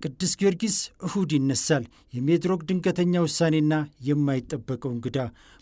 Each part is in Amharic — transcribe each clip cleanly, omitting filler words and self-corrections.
ቅዱስ ጊዮርጊስ እሁድ ይነሳል። የሜድሮክ ድንገተኛ ውሳኔና የማይጠበቀው እንግዳ።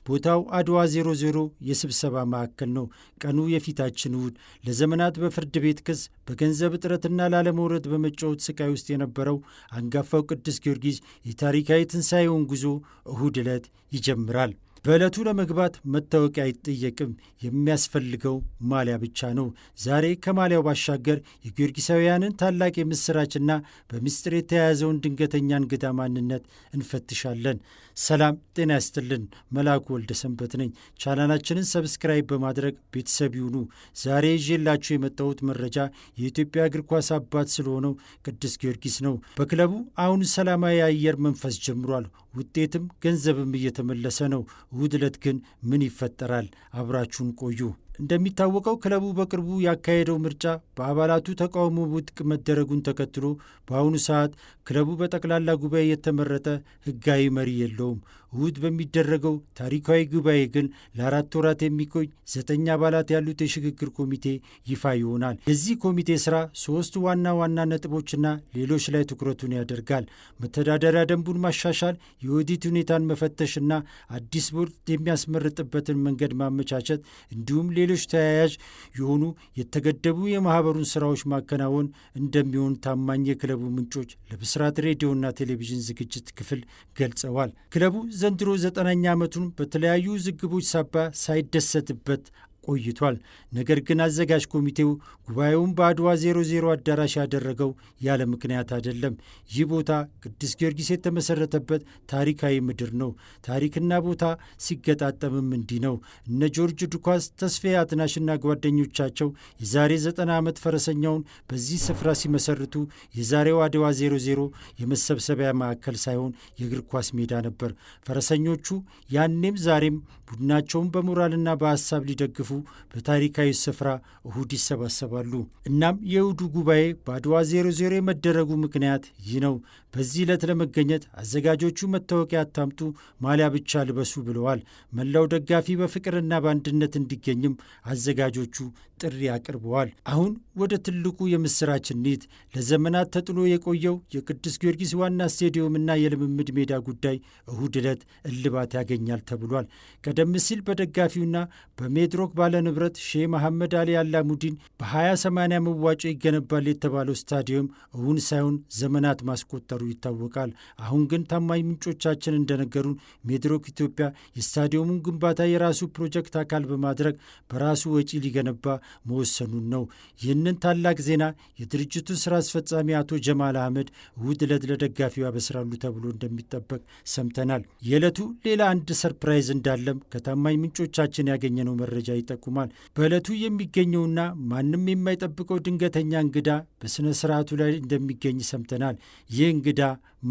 ቦታው አድዋ 00 የስብሰባ ማዕከል ነው። ቀኑ የፊታችን እሁድ። ለዘመናት በፍርድ ቤት ክስ በገንዘብ እጥረትና ላለመውረድ በመጫወት ስቃይ ውስጥ የነበረው አንጋፋው ቅዱስ ጊዮርጊስ የታሪካዊ ትንሣኤውን ጉዞ እሁድ ዕለት ይጀምራል። በዕለቱ ለመግባት መታወቂያ አይጠየቅም። የሚያስፈልገው ማሊያ ብቻ ነው። ዛሬ ከማሊያው ባሻገር የጊዮርጊሳውያንን ታላቅ የምሥራችና በምስጢር የተያያዘውን ድንገተኛ እንግዳ ማንነት እንፈትሻለን። ሰላም ጤና ያስጥልን። መልአኩ ወልደ ሰንበት ነኝ። ቻናላችንን ሰብስክራይብ በማድረግ ቤተሰብ ይሁኑ። ዛሬ ይዤላችሁ የመጣሁት መረጃ የኢትዮጵያ እግር ኳስ አባት ስለሆነው ቅዱስ ጊዮርጊስ ነው። በክለቡ አሁን ሰላማዊ የአየር መንፈስ ጀምሯል። ውጤትም ገንዘብም እየተመለሰ ነው። እሁድ ዕለት ግን ምን ይፈጠራል? አብራችሁን ቆዩ። እንደሚታወቀው ክለቡ በቅርቡ ያካሄደው ምርጫ በአባላቱ ተቃውሞ ውድቅ መደረጉን ተከትሎ በአሁኑ ሰዓት ክለቡ በጠቅላላ ጉባኤ የተመረጠ ሕጋዊ መሪ የለውም። እሁድ በሚደረገው ታሪካዊ ጉባኤ ግን ለ4 ወራት የሚቆይ 9 አባላት ያሉት የሽግግር ኮሚቴ ይፋ ይሆናል። የዚህ ኮሚቴ ሥራ 3 ዋና ዋና ነጥቦችና ሌሎች ላይ ትኩረቱን ያደርጋል። መተዳደሪያ ደንቡን ማሻሻል፣ የኦዲት ሁኔታን መፈተሽና አዲስ ቦርድ የሚያስመርጥበትን መንገድ ማመቻቸት እንዲሁም ሌሎች ተያያዥ የሆኑ የተገደቡ የማኅበሩን ሥራዎች ማከናወን እንደሚሆን ታማኝ የክለቡ ምንጮች ለብስራት ሬዲዮና ቴሌቪዥን ዝግጅት ክፍል ገልጸዋል። ክለቡ ዘንድሮ 9ኛ ዓመቱን በተለያዩ ውዝግቦች ሳቢያ ሳይደሰትበት ቆይቷል። ነገር ግን አዘጋጅ ኮሚቴው ጉባኤውን በአድዋ 00 አዳራሽ ያደረገው ያለ ምክንያት አይደለም። ይህ ቦታ ቅዱስ ጊዮርጊስ የተመሠረተበት ታሪካዊ ምድር ነው። ታሪክና ቦታ ሲገጣጠምም እንዲህ ነው። እነ ጆርጅ ዱካስ፣ ተስፋዬ አትናሽና ጓደኞቻቸው የዛሬ 90 ዓመት ፈረሰኛውን በዚህ ስፍራ ሲመሰርቱ የዛሬው አድዋ 00 የመሰብሰቢያ ማዕከል ሳይሆን የእግር ኳስ ሜዳ ነበር። ፈረሰኞቹ ያኔም ዛሬም ቡድናቸውን በሞራልና በሐሳብ ሊደግፉ በታሪካዊ ስፍራ እሁድ ይሰባሰባሉ። እናም የእሁዱ ጉባኤ በአድዋ 00 የመደረጉ ምክንያት ይህ ነው። በዚህ ዕለት ለመገኘት አዘጋጆቹ መታወቂያ አታምጡ፣ ማሊያ ብቻ ልበሱ ብለዋል። መላው ደጋፊ በፍቅርና በአንድነት እንዲገኝም አዘጋጆቹ ጥሪ አቅርበዋል። አሁን ወደ ትልቁ የምሥራች እንሂድ። ለዘመናት ተጥሎ የቆየው የቅዱስ ጊዮርጊስ ዋና ስቴዲየምና የልምምድ ሜዳ ጉዳይ እሁድ ዕለት እልባት ያገኛል ተብሏል። ቀደም ሲል በደጋፊውና በሜድሮክ ባለንብረት ሼህ መሐመድ አሊ አላሙዲን በ20/80 መዋጮ ይገነባል የተባለው ስታዲየም እውን ሳይሆን ዘመናት ማስቆጠሩ ይታወቃል። አሁን ግን ታማኝ ምንጮቻችን እንደነገሩን ሜድሮክ ኢትዮጵያ የስታዲየሙን ግንባታ የራሱ ፕሮጀክት አካል በማድረግ በራሱ ወጪ ሊገነባ መወሰኑን ነው። ይህንን ታላቅ ዜና የድርጅቱ ሥራ አስፈጻሚ አቶ ጀማል አህመድ እሁድ ዕለት ለደጋፊው ያበስራሉ ተብሎ እንደሚጠበቅ ሰምተናል። የዕለቱ ሌላ አንድ ሰርፕራይዝ እንዳለም ከታማኝ ምንጮቻችን ያገኘነው መረጃ ይጠቁማል። በዕለቱ የሚገኘውና ማንም የማይጠብቀው ድንገተኛ እንግዳ በሥነ ሥርዓቱ ላይ እንደሚገኝ ሰምተናል። ይህ እንግዳ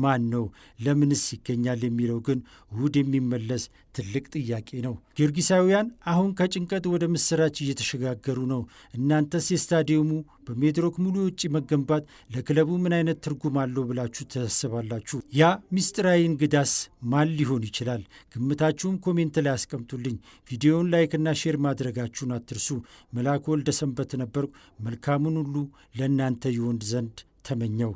ማን ነው? ለምንስ ይገኛል? የሚለው ግን እሁድ የሚመለስ ትልቅ ጥያቄ ነው። ጊዮርጊሳውያን አሁን ከጭንቀት ወደ ምስራች እየተሸጋገሩ ነው። እናንተስ የስታዲየሙ በሜድሮክ ሙሉ ውጪ መገንባት ለክለቡ ምን አይነት ትርጉም አለው ብላችሁ ታስባላችሁ? ያ ምስጢራዊ እንግዳስ ማን ሊሆን ይችላል? ግምታችሁን ኮሜንት ላይ አስቀምጡልኝ። ቪዲዮውን ላይክና ሼር ማድረጋችሁን አትርሱ። መልአኩ ወልደ ሰንበት ነበርኩ። መልካሙን ሁሉ ለእናንተ ይሆን ዘንድ ተመኘው።